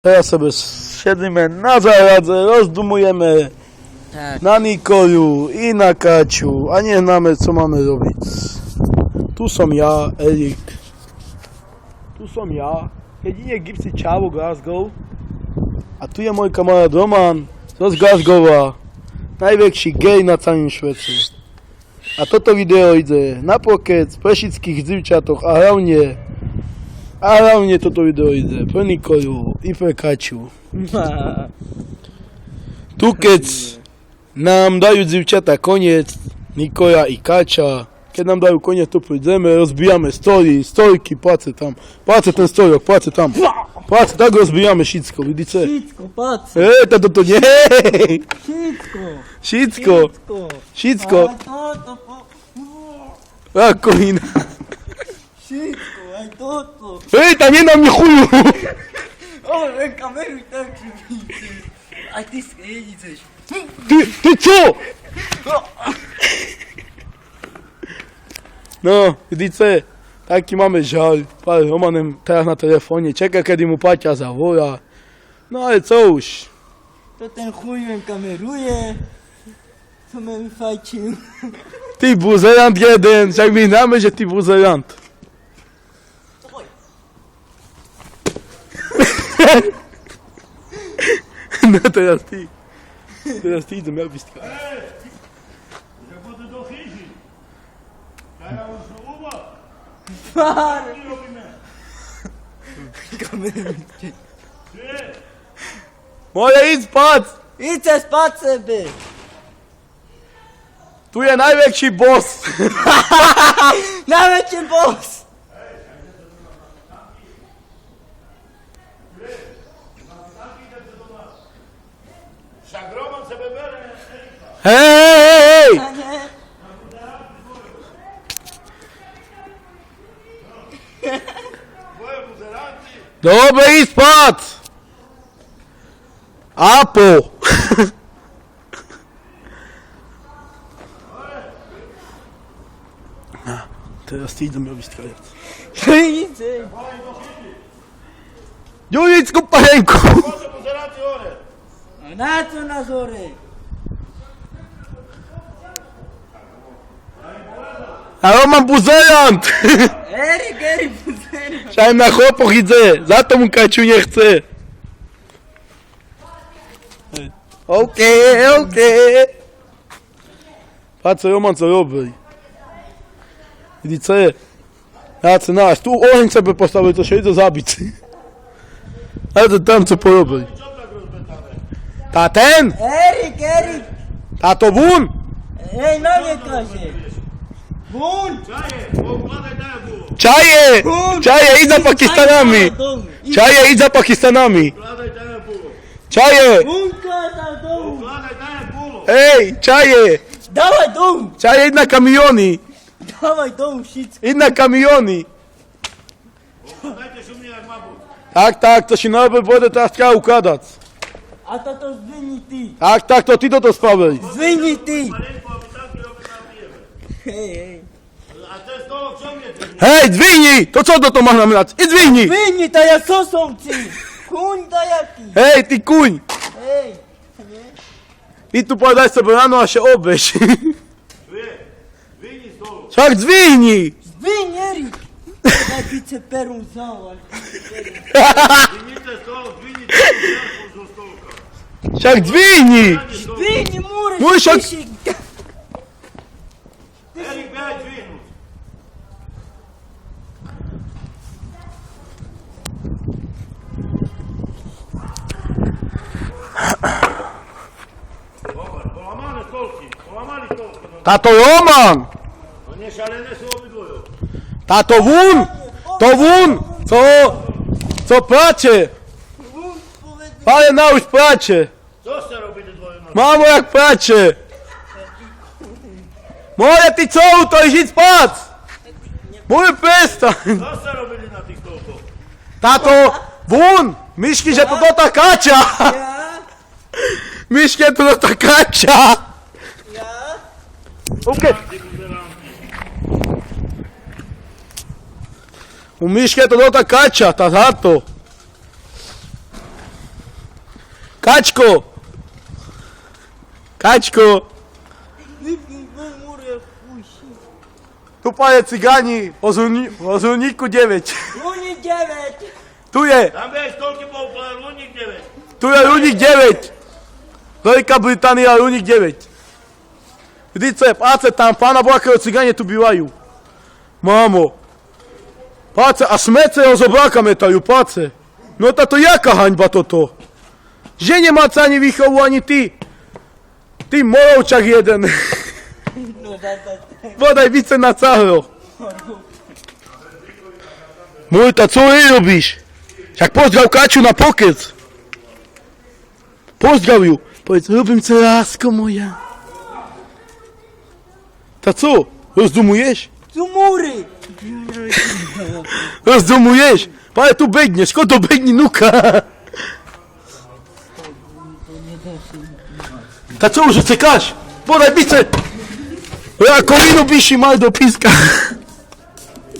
Teraz sobie siedzimy na zaradze, rozdumujemy Tak. na Nikolu i na Kaciu, a nie znamy co mamy robić. Tu są ja, Erik. Tu są ja, jedynie gipsy ciało Glasgow. A tu jest mój kamarad Roman z Glasgowa. Największy gej na całym świecie. A toto wideo idzie na pokec presických dziewczatoch, a hlavne toto video idzie pre Nikolu i pre Kaciu. Tu keď nám dajú dziewczata koniec, Nikola i Kacia, keď nám dajú koniec, to prídeme, rozbijamy stojky, pace tam, pace ten stojok, pace tam, pace, tak rozbijamy všetko, vidíte? Všetko, patrz. Toto nie, Všetko. všetko, A toto, ako iná. všetko, aj toto. Tam nie na mnie chuju! Ale kameruj tak, že vidíš. Aj ty skredičeš. Ty co? No, vidíte, taký máme žal. Pán Romanem teraz na telefóne čaká, kedy mu Paťa zavolá. No ale co už? To ten chuj len kameruje. To ma vyfajčil. Ty buzerant jeden, však my známe, že ty buzerant. No teraz ty. Teraz ty idem, ja bystka. Jak będę do chyzi. Ja już do uwa. Far. Nie robimy. Kameruj. Moje idź spać! Idź se spać sobie. Tu je najväčší boss. Najväčší boss. Však Roman sebe bere. Hej! A nie? Tvoje buzeranty. Dobre, idź spać! Apo! Teraz ty idem robić koniec. Idź. Julicku panienku! Tvoje buzeranty ore. A na co na zory? A Roman buzerant! Erik, buzery. Však na chłopoch idzie, za to mu Kaciu nie chce. Okej. Patrz co Roman co robi. Widzicie? Ja chcę nasz, tu oheň sobie postawił, to się idzie zabić. Ale to tam co porobi. Ciągłek rozpętane. Ta ten? Erik. Ta to wun? Ej, no nie każe. Bun. Czaje, układaj daję było. Czaje, idź za Pakistanami. Czaje, idź za Pakistanami. Układaj daję było. Czaje, Bun kazał dom. Układaj daję było. ej, czaje. Dawaj dom. Czaje, idź na kamiony. Dawaj dom, wszystko. Idź na kamiony. Układajcie się u mnie jak ma być. Tak, to się nowy będę teraz trzeba układać. A to zwinij ty. Tak, to ty to sprawy. Zwinij ty. Maleńko, a my tamki robimy nabijemy. Hej. A ten stolok ciągnie ty. Hej, dźwignij! To co do to masz na mlać? I dźwignij! Zwinij, to ja sosą ci. Kuń da jaki. Hej, ty kuń! Hej. I tu podaj sobie rano, a się obejść. Czuje, wyjnij stolok. Wszak dźwignij! Zwinij, Erik. Daj pizzę perą załal. Wyjnij ten stolok, wyjnij ten stolok do stolka. Wszak dźwignij! Zwinij, murek. Muszę- Erik, miałeś dźwignąć. Zobacz, połamane stolki. Połamali stolki. No, Tato Roman! no nie szalene są obydwoje. Tato wun! To wun! Co pracie? Ale nałóż pracie! Co ste robili dwoje nocy? Mamo jak pracie! Moja ty co? To idź spać! Mój przestań! Co ste robili na tych stolkach? Tato, wun! Myśli, że to ta Kacia! Ja? Myśli, że to ta Kacia! Ja? Okej. Ty buzeranty. U Miške to ta Kača, ta zato. Kaćko! Kaćko! Wypnij murę, puści. Tu panie cygani, o Zuniku 9. Lunik 9. Tu je, Tam weź stolki po lunik 9. tu je Lunik 9. Wielka Brytania, Lunik 9. Widzicie, patrzcie tam, Pana Boga, jakie cyganie tu biwają. Mamo. Patrzcie, a smece o zobraka metają, patrzcie. No to jaka hańba to? Że nie ma co ani wichowu, ani ty. Ty morołczak jeden. No tata. Podaj wice na całe. Multa, co ty robisz? Jak pozdrał Kaciu na pokec. Pozdraw ją. Powiedz, lubię cię, lasko moja. Ta co? Rozdumujesz? Tu mury. Rozdumujesz? Ale tu biegniesz, skąd to biegnie nuka? Ta co, już czekasz? Podaj bice. Ja kolino bisi mal do piska.